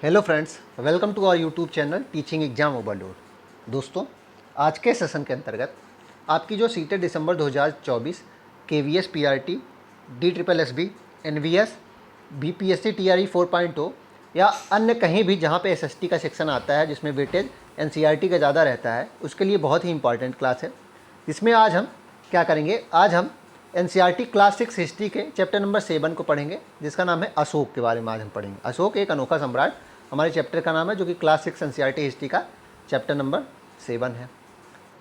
Hello friends, welcome to our YouTube channel teaching exam overload. दोस्तों, आज के session के अंतर्गत आपकी जो सीटें दिसंबर 2024 KVS PRT DSSB NVS BPSC TRE 4.0 या अन्य कहीं भी जहां पे SST का सेक्शन आता है जिसमें वेटेज NCERT का ज़्यादा रहता है, उसके लिए बहुत ही इंपॉर्टेंट क्लास है। इसमें आज हम क्या करेंगे, आज हम NCERT क्लास 6 हिस्ट्री के चैप्टर नंबर 7 को पढ़ेंगे, जिसका नाम है अशोक के बारे में आज हम पढ़ेंगे। अशोक एक अनोखा सम्राट हमारे चैप्टर का नाम है, जो कि क्लास 6 NCERT हिस्ट्री का चैप्टर नंबर 7 है।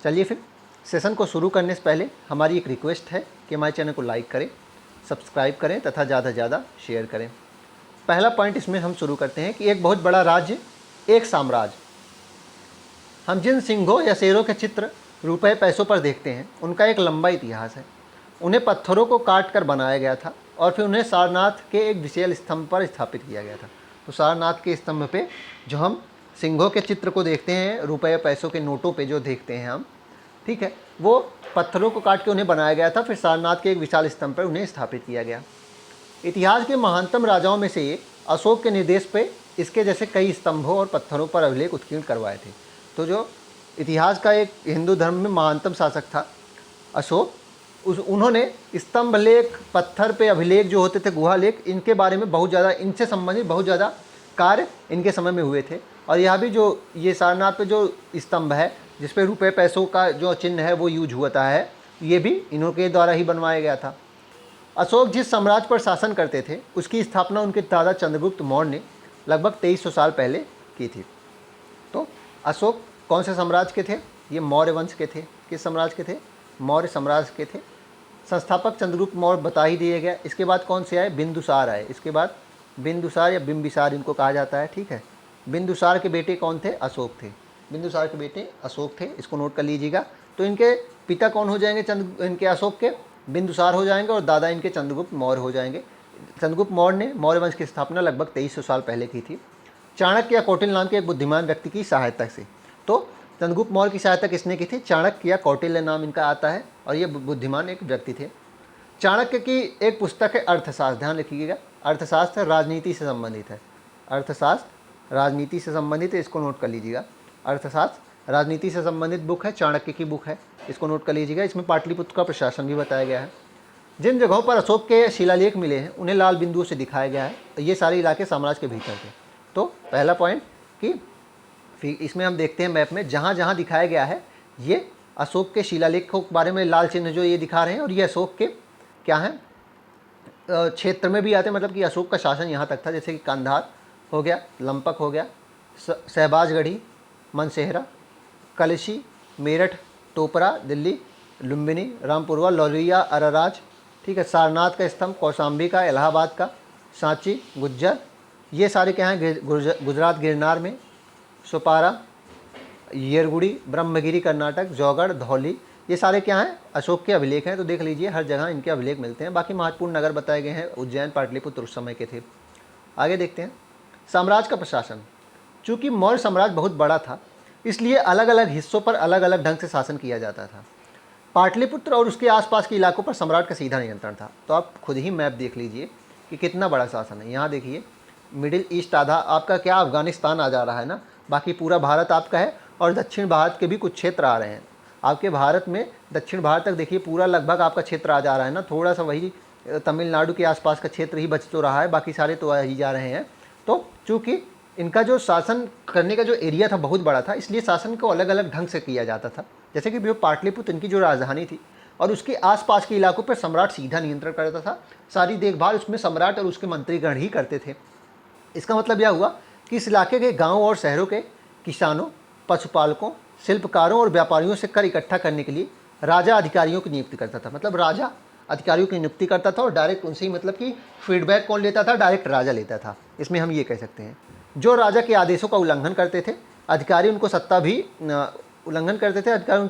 चलिए फिर सेशन को शुरू करने से पहले हमारी एक रिक्वेस्ट है कि हमारे चैनल को लाइक करें, सब्सक्राइब करें तथा ज़्यादा से ज़्यादा शेयर करें। पहला पॉइंट इसमें हम शुरू करते हैं कि एक बहुत बड़ा राज्य, एक साम्राज्य। हम जिन सिंहों या शेरों के चित्र रुपए पैसों पर देखते हैं, उनका एक लंबा इतिहास है। उन्हें पत्थरों को काट कर बनाया गया था और फिर उन्हें सारनाथ के एक विशाल स्तंभ पर स्थापित किया गया था। तो सारनाथ के स्तंभ पे जो हम सिंहों के चित्र को देखते हैं, रुपए पैसों के नोटों पे जो देखते हैं हम, ठीक है, वो पत्थरों को काट के उन्हें बनाया गया था, फिर सारनाथ के एक विशाल स्तंभ पर उन्हें स्थापित किया गया। इतिहास के महानतम राजाओं में से एक अशोक के निर्देश पे इसके जैसे कई स्तंभों और पत्थरों पर अभिलेख उत्कीर्ण करवाए थे। तो जो इतिहास का एक हिंदू धर्म में महानतम शासक था अशोक, उन्होंने स्तंभ लेख, पत्थर पे अभिलेख जो होते थे, गुहा लेख, इनके बारे में बहुत ज़्यादा, इनसे संबंधित बहुत ज़्यादा कार्य इनके समय में हुए थे। और यह भी जो ये सारनाथ पे जो स्तंभ है जिस पे रुपए पैसों का जो चिन्ह है वो यूज होता है, ये भी इन्हों के द्वारा ही बनवाया गया था। अशोक जिस साम्राज्य पर शासन करते थे, उसकी स्थापना उनके दादा चंद्रगुप्त मौर्य ने लगभग 2300 साल पहले की थी। तो अशोक कौन से साम्राज्य के थे? ये मौर्य वंश के थे। किस साम्राज्य के थे? मौर्य साम्राज्य के थे। संस्थापक चंद्रगुप्त मौर्य बता ही दिया गया। इसके बाद कौन से आए? बिंदुसार आए। इसके बाद बिंदुसार या बिंबिसार इनको कहा जाता है, ठीक है। बिंदुसार के बेटे कौन थे? अशोक थे। बिंदुसार के बेटे अशोक थे, इसको नोट कर लीजिएगा। तो इनके पिता कौन हो जाएंगे? इनके अशोक के बिंदुसार हो जाएंगे और दादा इनके चंद्रगुप्त मौर्य हो जाएंगे। चंद्रगुप्त मौर्य ने मौर्य वंश की स्थापना लगभग 2300 साल पहले की थी, चाणक्य या कौटिल्य नाम के एक बुद्धिमान व्यक्ति की सहायता से। तो चंद्रगुप्त मौर्य की सहायता किसने की थी? चाणक्य या कौटिल्य नाम इनका आता है, और ये बुद्धिमान एक व्यक्ति थे। चाणक्य की एक पुस्तक है अर्थशास्त्र, ध्यान रखिएगा। अर्थशास्त्र राजनीति से संबंधित है। अर्थशास्त्र राजनीति से संबंधित है, इसको नोट कर लीजिएगा। अर्थशास्त्र राजनीति से संबंधित बुक है, चाणक्य की बुक है, इसको नोट कर लीजिएगा। इसमें पाटलिपुत्र का प्रशासन भी बताया गया है। जिन जगहों पर अशोक के शिलालेख मिले हैं उन्हें लाल बिंदुओं से दिखाया गया है। ये सारे इलाके साम्राज्य के भीतर थे। तो पहला पॉइंट कि फिर इसमें हम देखते हैं मैप में जहाँ जहाँ दिखाया गया है, ये अशोक के शिलालेखों के बारे में लाल चिन्ह जो ये दिखा रहे हैं, और ये अशोक के क्या हैं, क्षेत्र में भी आते हैं। मतलब कि अशोक का शासन यहाँ तक था, जैसे कि कंधार हो गया, लंपक हो गया, शहबाजगढ़ी, मनसेहरा, कलशी, मेरठ, टोपरा, दिल्ली, लुम्बिनी, रामपुरवा, लौरिया, अरराज, ठीक है, सारनाथ का स्तंभ, कौशाम्बी का, इलाहाबाद का, सांची, गुज्जर, ये सारे क्या हैं? गुजरात गिरनार में, सोपारा, येरगुड़ी, ब्रह्मगिरी कर्नाटक, जौगढ़, धौली, ये सारे क्या हैं? अशोक के अभिलेख हैं। तो देख लीजिए, हर जगह इनके अभिलेख मिलते हैं। बाकी महत्वपूर्ण नगर बताए गए हैं, उज्जैन, पाटलिपुत्र उस समय के थे। आगे देखते हैं साम्राज्य का प्रशासन। चूँकि मौर्य साम्राज्य बहुत बड़ा था, इसलिए अलग अलग हिस्सों पर अलग अलग ढंग से शासन किया जाता था। पाटलिपुत्र और उसके आसपास के इलाकों पर सम्राट का सीधा नियंत्रण था। तो आप खुद ही मैप देख लीजिए कि कितना बड़ा शासन है। यहाँ देखिए, मिडिल ईस्ट आधा आपका क्या, अफगानिस्तान आ जा रहा है ना, बाकी पूरा भारत आपका है, और दक्षिण भारत के भी कुछ क्षेत्र आ रहे हैं आपके भारत में। दक्षिण भारत तक देखिए पूरा लगभग आपका क्षेत्र आ जा रहा है ना, थोड़ा सा वही तमिलनाडु के आसपास का क्षेत्र ही बच तो रहा है, बाकी सारे तो आ ही जा रहे हैं। तो चूँकि इनका जो शासन करने का जो एरिया था बहुत बड़ा था, इसलिए शासन को अलग अलग ढंग से किया जाता था। जैसे कि पाटलिपुत्र इनकी जो राजधानी थी, और उसके आसपास के इलाकों पर सम्राट सीधा नियंत्रण करता था। सारी देखभाल उसमें सम्राट और उसके मंत्रीगण ही करते थे। इसका मतलब यह हुआ कि इस इलाके के गाँव और शहरों के किसानों, पशुपालकों, शिल्पकारों और व्यापारियों से कर इकट्ठा करने के लिए राजा अधिकारियों की नियुक्ति करता था। मतलब राजा अधिकारियों की नियुक्ति करता था और डायरेक्ट उनसे ही, मतलब कि फीडबैक कौन लेता था? डायरेक्ट राजा लेता था। इसमें हम ये कह सकते हैं, जो राजा के आदेशों का उल्लंघन करते थे, अधिकारी उनको सत्ता भी उल्लंघन करते थे, अधिकारी उन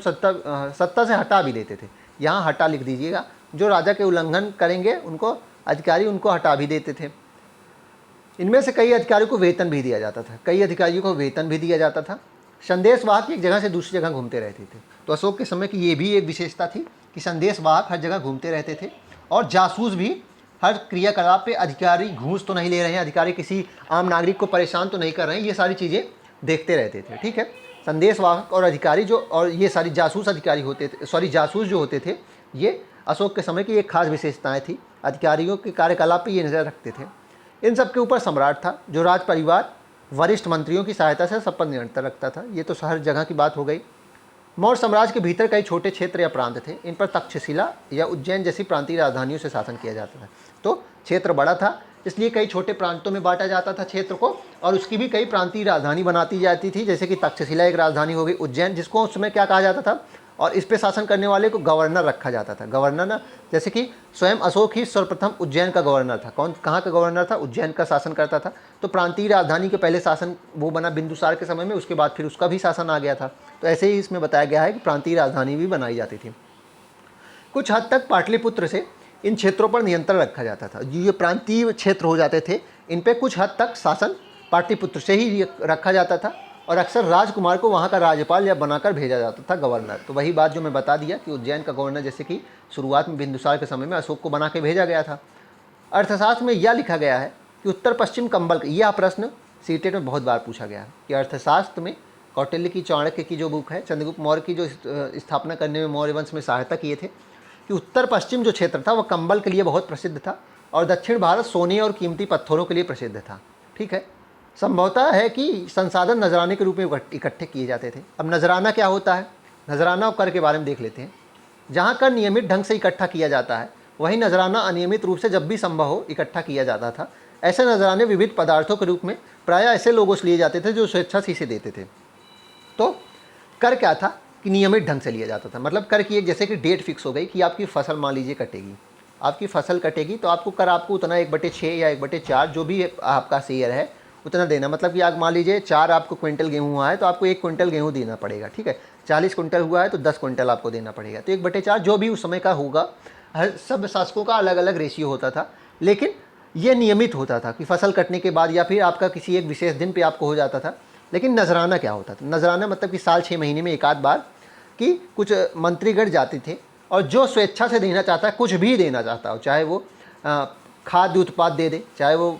सत्ता से हटा भी देते थे। यहाँ हटा लिख दीजिएगा, जो राजा के उल्लंघन करेंगे उनको अधिकारी उनको हटा भी देते थे। इनमें से कई अधिकारियों को वेतन भी दिया जाता था। कई अधिकारियों को वेतन भी दिया जाता था। संदेशवाहक एक जगह से दूसरी जगह घूमते रहते थे। तो अशोक के समय की ये भी एक विशेषता थी कि संदेशवाहक हर जगह घूमते रहते थे, और जासूस भी हर क्रियाकलाप पे अधिकारी घूस तो नहीं ले रहे हैं, अधिकारी किसी आम नागरिक को परेशान तो नहीं कर रहे हैं, ये सारी चीज़ें देखते रहते थे। ठीक है, संदेशवाहक और अधिकारी जो, और ये सारी जासूस अधिकारी होते थे, सॉरी जासूस जो होते थे, ये अशोक के समय की एक खास विशेषताएं थी। अधिकारियों के कार्यकलाप पे ये नज़र रखते थे। इन सब के ऊपर सम्राट था, जो राज परिवार वरिष्ठ मंत्रियों की सहायता से सब पर नियंत्रण रखता था। ये तो हर जगह की बात हो गई। मौर्य साम्राज्य के भीतर कई छोटे क्षेत्र या प्रांत थे। इन पर तक्षशिला या उज्जैन जैसी प्रांतीय राजधानियों से शासन किया जाता था। तो क्षेत्र बड़ा था, इसलिए कई छोटे प्रांतों में बांटा जाता था क्षेत्र को, और उसकी भी कई प्रांतीय राजधानी बनाती जाती थी। जैसे कि तक्षशिला एक राजधानी हो गई, उज्जैन जिसको उस समय क्या कहा जाता था, और इस पे शासन करने वाले को गवर्नर रखा जाता था। गवर्नर ना, जैसे कि स्वयं अशोक ही सर्वप्रथम उज्जैन का गवर्नर था। कौन, कहाँ का गवर्नर था? उज्जैन का शासन करता था। तो प्रांतीय राजधानी के पहले शासन वो बना बिंदुसार के समय में, उसके बाद फिर उसका भी शासन आ गया था। तो ऐसे ही इसमें बताया गया है कि प्रांतीय राजधानी भी बनाई जाती थी। कुछ हद तक पाटलिपुत्र से इन क्षेत्रों पर नियंत्रण रखा जाता था। ये प्रांतीय क्षेत्र हो जाते थे, इन पे कुछ हद तक शासन पाटलिपुत्र से ही रखा जाता था, और अक्सर राजकुमार को वहाँ का राज्यपाल या बनाकर भेजा जाता था, गवर्नर। तो वही बात जो मैं बता दिया कि उज्जैन का गवर्नर जैसे कि शुरुआत में बिंदुसार के समय में अशोक को बना के भेजा गया था। अर्थशास्त्र में यह लिखा गया है कि उत्तर पश्चिम कंबल, यह प्रश्न सीटेट में बहुत बार पूछा गया है कि अर्थशास्त्र में कौटिल्य की, चाणक्य की जो बुक है, चंद्रगुप्त मौर्य की जो स्थापना करने में मौर्य वंश में सहायता किए थे, कि उत्तर पश्चिम जो क्षेत्र था वह कंबल के लिए बहुत प्रसिद्ध था, और दक्षिण भारत सोने और कीमती पत्थरों के लिए प्रसिद्ध था। ठीक है, संभवतः है कि संसाधन नजराने के रूप में इकट्ठे किए जाते थे। अब नजराना क्या होता है? नजराना और कर के बारे में देख लेते हैं। जहाँ कर नियमित ढंग से इकट्ठा किया जाता है, वहीं नजराना अनियमित रूप से जब भी संभव हो इकट्ठा किया जाता था। ऐसे नजराने विविध पदार्थों के रूप में प्रायः ऐसे लोगों से लिए जाते थे जो स्वेच्छा से इसे देते थे। तो कर क्या था कि नियमित ढंग से लिया जाता था। मतलब कर की एक जैसे कि डेट फिक्स हो गई कि आपकी फसल मान लीजिए कटेगी, आपकी फसल कटेगी तो आपको कर आपको उतना 1/6 या 1/4 जो भी आपका शेयर है उतना देना। मतलब कि आप मान लीजिए 4 आपको क्विंटल गेहूँ हुआ है तो आपको 1 क्विंटल गेहूँ देना पड़ेगा। ठीक है, 40 क्विंटल हुआ है तो 10 क्विंटल आपको देना पड़ेगा। तो 1/4 जो भी उस समय का होगा, हर सब शासकों का अलग अलग रेशियो होता था, लेकिन ये नियमित होता था कि फसल कटने के बाद या फिर आपका किसी एक विशेष दिन पे आपको हो जाता था। लेकिन नजराना क्या होता था? नजराना मतलब कि साल 6 महीने में एक आध बार कि कुछ मंत्रीगण जाते थे, और जो स्वेच्छा से देना चाहता है, कुछ भी देना चाहता हो, चाहे वो खाद्य उत्पाद दे दे, चाहे वो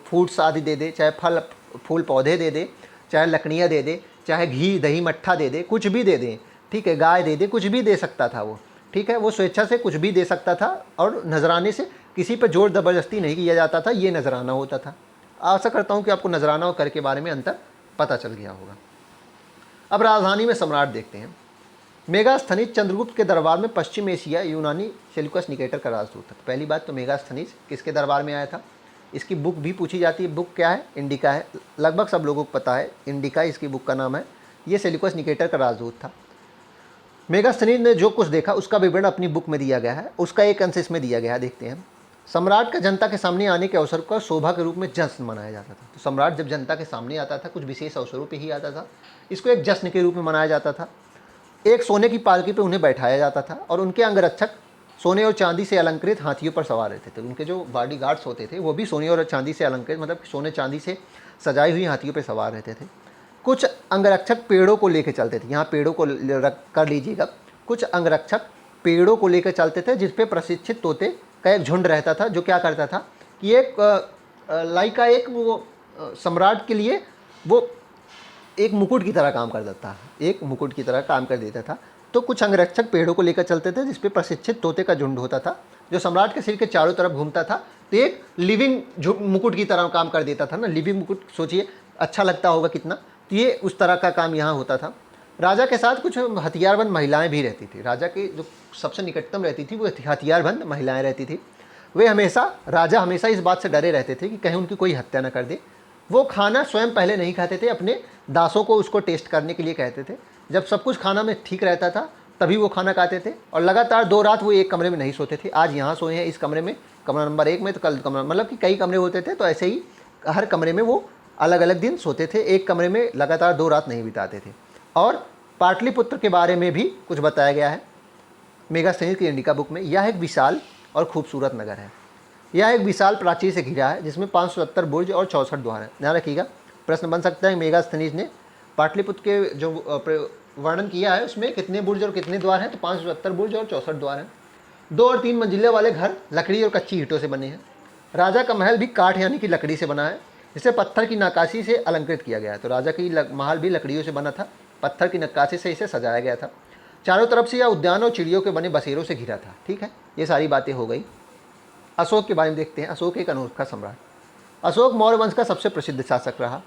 फूड्स आदि दे दे, चाहे फल फूल पौधे दे दे, चाहे लकड़ियाँ दे दे, चाहे घी दही मट्ठा दे दे, कुछ भी दे दें। ठीक है, गाय दे दे, कुछ भी दे सकता था वो। ठीक है, वो स्वेच्छा से कुछ भी दे सकता था, और नजराने से किसी पर जोर ज़बरदस्ती नहीं किया जाता था। ये नजराना होता था। आशा करता हूँ कि आपको नजराना और कर के बारे में अंतर पता चल गया होगा। अब राजधानी में सम्राट देखते हैं। मेगास्थनीज चंद्रगुप्त के दरबार में पश्चिम एशिया यूनानी सेल्यूकस निकेटर का राजदूत था। पहली बात तो मेगास्थनीज किसके दरबार में आया था? इसकी बुक भी पूछी जाती है। बुक क्या है? इंडिका है। लगभग सब लोगों को पता है, इंडिका इसकी बुक का नाम है। ये सेल्यूकस निकेटर का राजदूत था। मेगास्थनीज ने जो कुछ देखा उसका विवरण अपनी बुक में दिया गया है, उसका एक अंश इसमें दिया गया है, देखते हैं। सम्राट का जनता के सामने आने के अवसर पर शोभा के रूप में जश्न मनाया जाता था। तो सम्राट जब जनता के सामने आता था, कुछ विशेष अवसरों पर ही आता था, इसको एक जश्न के रूप में मनाया जाता था। एक सोने की पालकी पे उन्हें बैठाया जाता था, और उनके अंगरक्षक सोने और चांदी से अलंकृत हाथियों पर सवार रहते थे। उनके जो बॉडीगार्ड्स होते थे वो भी सोने और चांदी से अलंकृत, मतलब सोने चांदी से सजाई हुई हाथियों पर सवार रहते थे। कुछ अंगरक्षक पेड़ों को लेकर चलते थे। यहाँ पेड़ों को रख कर लीजिएगा। कुछ अंगरक्षक पेड़ों को लेकर चलते थे, जिस पे प्रशिक्षित तोते का एक झुंड रहता था, जो क्या करता था कि एक लाइका एक वो सम्राट के लिए वो एक मुकुट की तरह काम कर देता है, एक मुकुट की तरह काम कर देता था। तो कुछ अंगरक्षक पेड़ों को लेकर चलते थे, जिसपे प्रशिक्षित तोते का झुंड होता था, जो सम्राट के सिर के चारों तरफ घूमता था। तो एक लिविंग मुकुट की तरह काम कर देता था ना। लिविंग मुकुट सोचिए अच्छा लगता होगा कितना। तो ये उस तरह का काम यहाँ होता था। राजा के साथ कुछ हथियारबंद महिलाएं भी रहती थी। राजा के जो सबसे निकटतम रहती थी वो हथियारबंद महिलाएं रहती थी। राजा हमेशा इस बात से डरे रहते थे कि कहीं उनकी कोई हत्या न कर दे। वो खाना स्वयं पहले नहीं खाते थे, अपने दासों को उसको टेस्ट करने के लिए कहते थे। जब सब कुछ खाना में ठीक रहता था तभी वो खाना खाते थे, और लगातार 2 रात वो एक कमरे में नहीं सोते थे। आज यहाँ सोए हैं इस कमरे में, कमरा नंबर 1 में, तो कल कमरा, मतलब कि कई कमरे होते थे। तो ऐसे ही हर कमरे में वो अलग अलग दिन सोते थे, एक कमरे में लगातार 2 रात नहीं बिताते थे। और पाटलिपुत्र के बारे में भी कुछ बताया गया है मेगास्थनीज की इंडिका बुक में। यह एक विशाल और खूबसूरत नगर है। यह एक विशाल प्राचीर से घिरा है, जिसमें 570 बुर्ज और 64 द्वार हैं। ध्यान रखिएगा, प्रश्न बन सकता है मेगास्थनीज ने पाटलिपुत्र के जो वर्णन किया है उसमें कितने बुर्ज और कितने द्वार हैं? तो 570 बुर्ज और 64 द्वार हैं। 2 और 3 मंजिले वाले घर लकड़ी और कच्ची ईंटों से बने हैं। राजा का महल भी काठ यानी कि लकड़ी से बना है, जिसे पत्थर की नक्काशी से अलंकृत किया गया है। तो राजा की महल भी लकड़ियों से बना था, पत्थर की नक्काशी से इसे सजाया गया था। चारों तरफ से यह उद्यान और चिड़ियों के बने बसेरों से घिरा था। ठीक है, ये सारी बातें हो गई। अशोक के बारे में देखते हैं। अशोक एक अनोखा सम्राट। अशोक मौर्य वंश का सबसे प्रसिद्ध शासक रहा।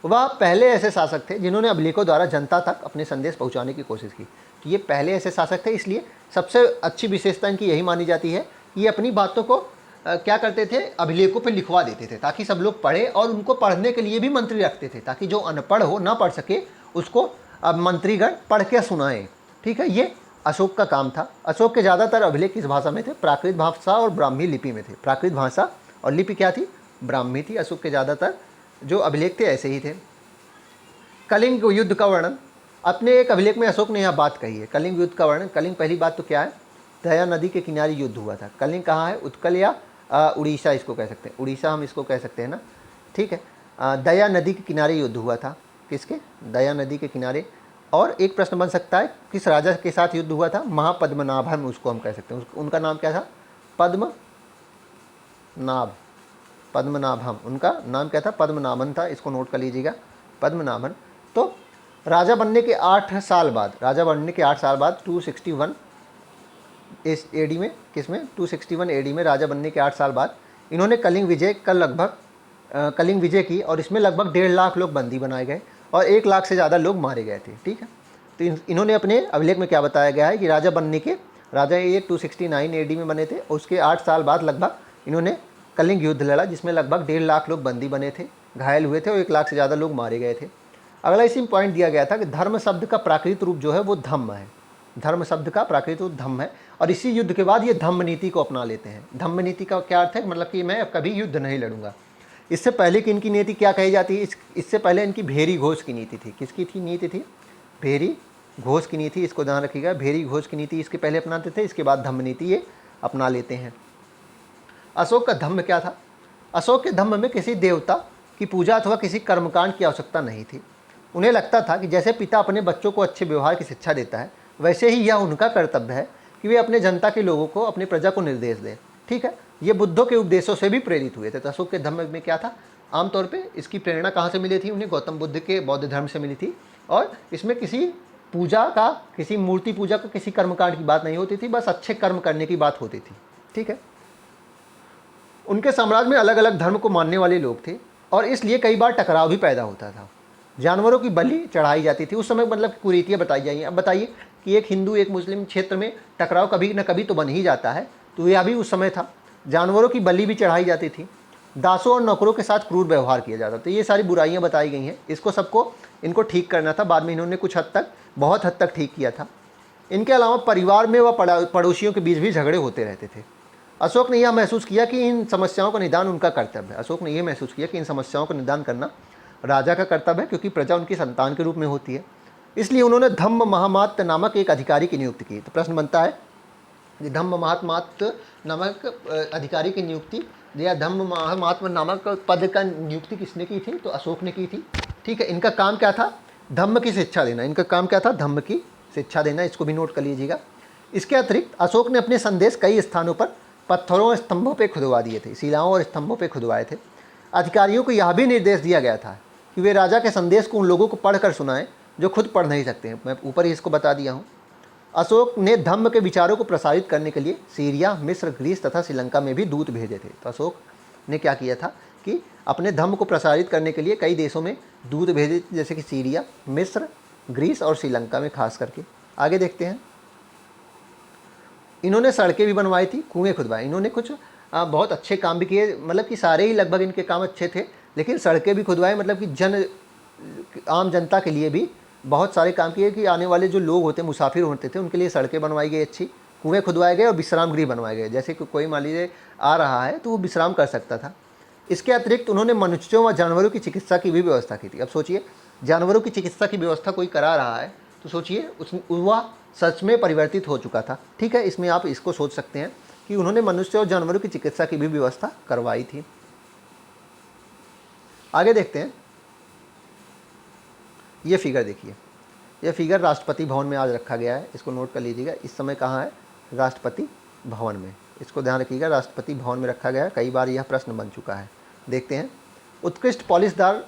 वह पहले ऐसे शासक थे जिन्होंने अभिलेखों द्वारा जनता तक अपने संदेश पहुंचाने की कोशिश की। तो ये पहले ऐसे शासक थे, इसलिए सबसे अच्छी विशेषता इनकी यही मानी जाती है कि ये अपनी बातों को क्या करते थे, अभिलेखों पर लिखवा देते थे ताकि सब लोग पढ़े, और उनको पढ़ने के लिए भी मंत्री रखते थे ताकि जो अनपढ़ हो, ना पढ़ सके, उसको अब मंत्रीगण पढ़ के सुनाएं। ठीक है, ये अशोक का काम था। अशोक के ज़्यादातर अभिलेख किस भाषा में थे? प्राकृत भाषा और ब्राह्मी लिपि में थे। प्राकृत भाषा और लिपि क्या थी? ब्राह्मी थी। अशोक के ज़्यादातर जो अभिलेख थे ऐसे ही थे। कलिंग युद्ध का वर्णन, अपने एक अभिलेख में अशोक ने यह बात कही है। कलिंग युद्ध का वर्णन, कलिंग पहली बात तो क्या है? दया नदी के किनारे युद्ध हुआ था। कलिंग कहाँ है? उत्कल या उड़ीसा इसको कह सकते हैं, उड़ीसा हम इसको कह सकते हैं ना। ठीक है, दया नदी के किनारे युद्ध हुआ था। किसके? दया नदी के किनारे। और एक प्रश्न बन सकता है, किस राजा के साथ युद्ध हुआ था? महापद्मनाभम उसको हम कह सकते हैं। उनका नाम क्या था? पद्मनाभ, पद्मनाभम। उनका नाम क्या था? पद्मनाभन था। इसको नोट कर लीजिएगा, पद्मनाभन। तो राजा बनने के 8 साल बाद, राजा बनने के 8 साल बाद 261 इस एडी में, किसमें? 261 एडी में राजा बनने के 8 साल बाद इन्होंने कलिंग विजय कलिंग विजय की, और इसमें लगभग 1.5 लाख लोग बंदी बनाए गए और 1 लाख से ज़्यादा लोग मारे गए थे। ठीक है, तो इन्होंने अपने अभिलेख में क्या बताया गया है कि राजा बनने के, राजा ये 269 एडी में बने थे, और उसके 8 साल बाद लगभग इन्होंने कलिंग युद्ध लड़ा, जिसमें लगभग 1.5 लाख लोग बंदी बने थे, घायल हुए थे, और 1 लाख से ज़्यादा लोग मारे गए थे। अगला इसी में पॉइंट दिया गया था कि धर्म शब्द का प्राकृत रूप जो है वो धम्म है। धर्म शब्द का प्राकृत रूप धम्म है, और इसी युद्ध के बाद ये धम्म नीति को अपना लेते हैं। धम्म नीति का क्या अर्थ है? मतलब कि मैं कभी युद्ध नहीं लड़ूंगा। इससे पहले की इनकी नीति क्या कही जाती है? इससे पहले इनकी भेरी घोष की नीति थी। किसकी थी नीति थी? भेरी घोष की नीति। इसको ध्यान रखिएगा, भेरी घोष की नीति इसके पहले अपनाते थे, इसके बाद धम्म नीति ये अपना लेते हैं। अशोक का धम्म क्या था? अशोक के धम्म में किसी देवता की पूजा अथवा किसी कर्मकांड की आवश्यकता नहीं थी। उन्हें लगता था कि जैसे पिता अपने बच्चों को अच्छे व्यवहार की शिक्षा देता है, वैसे ही यह उनका कर्तव्य है कि वे अपने जनता के लोगों को, अपनी प्रजा को निर्देश दें। ठीक है, ये बुद्धों के उपदेशों से भी प्रेरित हुए थे। तो अशोक के धम्म में क्या था? आमतौर पे इसकी प्रेरणा कहाँ से मिली थी? उन्हें गौतम बुद्ध के बौद्ध धर्म से मिली थी, और इसमें किसी पूजा का, किसी मूर्ति पूजा का, किसी कर्मकांड की बात नहीं होती थी, बस अच्छे कर्म करने की बात होती थी। ठीक है, उनके साम्राज्य में अलग अलग धर्म को मानने वाले लोग थे, और इसलिए कई बार टकराव भी पैदा होता था। जानवरों की बलि चढ़ाई जाती थी उस समय, मतलब कुरीतियाँ बताई जाएंगी। अब बताइए कि एक हिंदू एक मुस्लिम क्षेत्र में टकराव कभी न कभी तो बन ही जाता है, तो यह भी उस समय था। जानवरों की बलि भी चढ़ाई जाती थी, दासों और नौकरों के साथ क्रूर व्यवहार किया जाता था। तो ये सारी बुराइयां बताई गई हैं। इसको सबको इनको ठीक करना था। बाद में इन्होंने कुछ हद तक, बहुत हद तक ठीक किया था। इनके अलावा परिवार में व पड़ोसियों के बीच भी झगड़े होते रहते थे। अशोक ने यह महसूस किया कि इन समस्याओं का निदान उनका कर्तव्य है। अशोक ने यह महसूस किया कि इन समस्याओं का निदान करना राजा का कर्तव्य है, क्योंकि प्रजा उनकी संतान के रूप में होती है। इसलिए उन्होंने धम्म महामात्य नामक एक अधिकारी की नियुक्ति की। तो प्रश्न बनता है कि धम्म महात्मात्य नामक अधिकारी की नियुक्ति या धम्म महात्मा नामक पद का नियुक्ति किसने की थी? तो अशोक ने की थी। ठीक है, इनका काम क्या था? धम्म की शिक्षा देना। इनका काम क्या था? धम्म की शिक्षा देना। इसको भी नोट कर लीजिएगा। इसके अतिरिक्त अशोक ने अपने संदेश कई स्थानों पर पत्थरों और स्तंभों पर खुदवा दिए थे, शिलाओं और स्तंभों पर खुदवाए थे। अधिकारियों को यह भी निर्देश दिया गया था कि वे राजा के संदेश को उन लोगों को पढ़कर सुनाएं जो खुद पढ़ नहीं सकते हैं। मैं ऊपर ही इसको बता दिया हूँ। अशोक ने धम्म के विचारों को प्रसारित करने के लिए सीरिया, मिस्र, ग्रीस तथा श्रीलंका में भी दूत भेजे थे। तो अशोक ने क्या किया था कि अपने धम्म को प्रसारित करने के लिए कई देशों में दूत भेजे, जैसे कि सीरिया, मिस्र, ग्रीस और श्रीलंका में खास करके। आगे देखते हैं। इन्होंने सड़कें भी बनवाई थी, कुएँ खुदवाए। इन्होंने कुछ बहुत अच्छे काम भी किए, मतलब कि सारे ही लगभग इनके काम अच्छे थे, लेकिन सड़कें भी खुदवाए, मतलब कि आम जनता के लिए भी बहुत सारे काम किए कि आने वाले जो लोग होते, मुसाफिर होते थे, उनके लिए सड़कें बनवाई गई अच्छी, कुएँ खुदवाए गए और विश्राम गृह बनवाए गए। जैसे कि कोई मान लीजिए आ रहा है तो वो विश्राम कर सकता था। इसके अतिरिक्त उन्होंने मनुष्यों व जानवरों की चिकित्सा की भी व्यवस्था की थी। अब सोचिए, जानवरों की चिकित्सा की व्यवस्था कोई करा रहा है तो सोचिए वह सच में परिवर्तित हो चुका था। ठीक है, इसमें आप इसको सोच सकते हैं कि उन्होंने मनुष्य और जानवरों की चिकित्सा की भी व्यवस्था करवाई थी। आगे देखते हैं। ये फिगर देखिए, ये फिगर राष्ट्रपति भवन में आज रखा गया है, इसको नोट कर लीजिएगा। इस समय कहाँ है? राष्ट्रपति भवन में। इसको ध्यान रखिएगा, राष्ट्रपति भवन में रखा गया है। कई बार यह प्रश्न बन चुका है। देखते हैं, उत्कृष्ट पॉलिशदार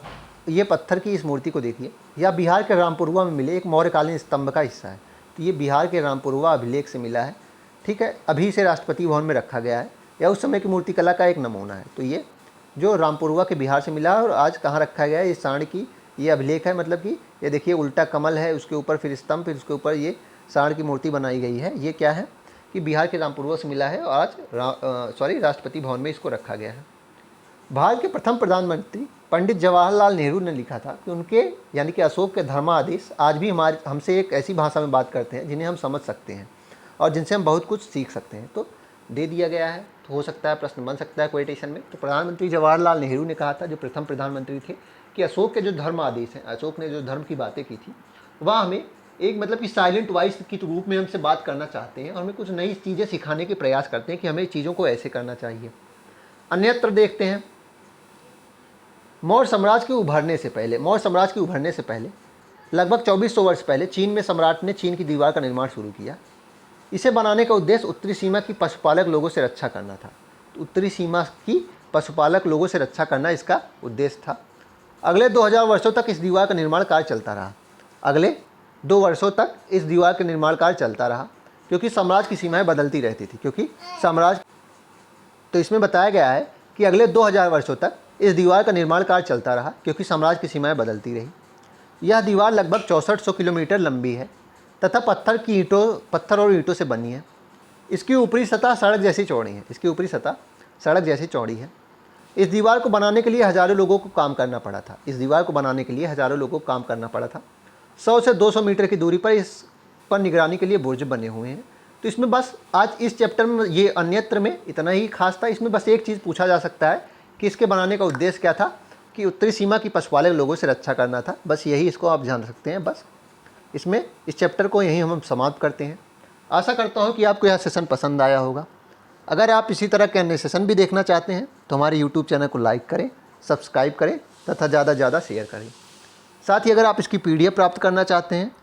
ये पत्थर की इस मूर्ति को देखिए। यह बिहार के रामपुरवा में मिले एक मौर्यकालीन स्तंभ का हिस्सा है। तो ये बिहार के रामपुरवा अभिलेख से मिला है, ठीक है। अभी इसे राष्ट्रपति भवन में रखा गया है। यह उस समय की मूर्तिकला का एक नमूना है। तो ये जो रामपुरवा के बिहार से मिला है और आज कहाँ रखा गया है, ये सांड की ये अभिलेख है। मतलब कि ये देखिए उल्टा कमल है, उसके ऊपर फिर स्तंभ, फिर उसके ऊपर ये सांड की मूर्ति बनाई गई है। ये क्या है कि बिहार के रामपुरवा से मिला है और आज राष्ट्रपति भवन में इसको रखा गया है। भारत के प्रथम प्रधानमंत्री पंडित जवाहरलाल नेहरू ने लिखा था कि उनके यानी कि अशोक के धर्मादेश आज भी हमसे एक ऐसी भाषा में बात करते हैं जिन्हें हम समझ सकते हैं और जिनसे हम बहुत कुछ सीख सकते हैं। तो दे दिया गया है, तो हो सकता है प्रश्न बन सकता है क्वेटेशन में। तो प्रधानमंत्री जवाहरलाल नेहरू ने कहा था, जो प्रथम प्रधानमंत्री थे, कि अशोक के जो धर्म आदेश हैं, अशोक ने जो धर्म की बातें की थी, वह हमें एक मतलब कि साइलेंट वॉइस के रूप में हमसे बात करना चाहते हैं और हमें कुछ नई चीज़ें सिखाने के प्रयास करते हैं कि हमें चीज़ों को ऐसे करना चाहिए। अन्यत्र देखते हैं, मौर्य साम्राज्य के उभरने से पहले लगभग 2400 वर्ष पहले चीन में सम्राट ने चीन की दीवार का निर्माण शुरू किया। इसे बनाने का उद्देश्य उत्तरी सीमा की पशुपालक लोगों से रक्षा करना था। तो उत्तरी सीमा की पशुपालक लोगों से रक्षा करना इसका उद्देश्य था। अगले 2000 वर्षों तक इस दीवार का निर्माण कार्य चलता रहा। अगले 2 वर्षों तक इस दीवार का निर्माण कार्य चलता रहा, क्योंकि साम्राज्य की सीमाएं बदलती रहती थी। तो इसमें बताया गया है कि अगले 2000 वर्षों तक इस दीवार का निर्माण कार्य चलता रहा, क्योंकि साम्राज्य की सीमाएं बदलती रही। यह दीवार लगभग 6400 किलोमीटर लंबी है तथा पत्थर और ईंटों से बनी है। इसकी ऊपरी सतह सड़क जैसी चौड़ी है। इस दीवार को बनाने के लिए हज़ारों लोगों को काम करना पड़ा था। 100 से 200 मीटर की दूरी पर इस पर निगरानी के लिए बुर्ज बने हुए हैं। तो इसमें बस आज इस चैप्टर में ये अन्यत्र में इतना ही खास था। इसमें बस एक चीज़ पूछा जा सकता है कि इसके बनाने का उद्देश्य क्या था, कि उत्तरी सीमा की पशुपालक लोगों से रक्षा करना था। बस यही इसको आप जान सकते हैं। बस इसमें इस चैप्टर को यहीं हम समाप्त करते हैं। आशा करता हूँ कि आपको यह सेशन पसंद आया होगा। अगर आप इसी तरह के अन्य सेशन भी देखना चाहते हैं तो हमारे YouTube चैनल को लाइक करें, सब्सक्राइब करें तथा ज़्यादा से ज़्यादा शेयर करें। साथ ही अगर आप इसकी PDF प्राप्त करना चाहते हैं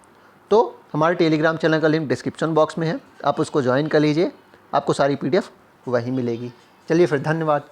तो हमारे टेलीग्राम चैनल का लिंक डिस्क्रिप्शन बॉक्स में है, आप उसको ज्वाइन कर लीजिए। आपको सारी PDF वहीं मिलेगी। चलिए फिर, धन्यवाद।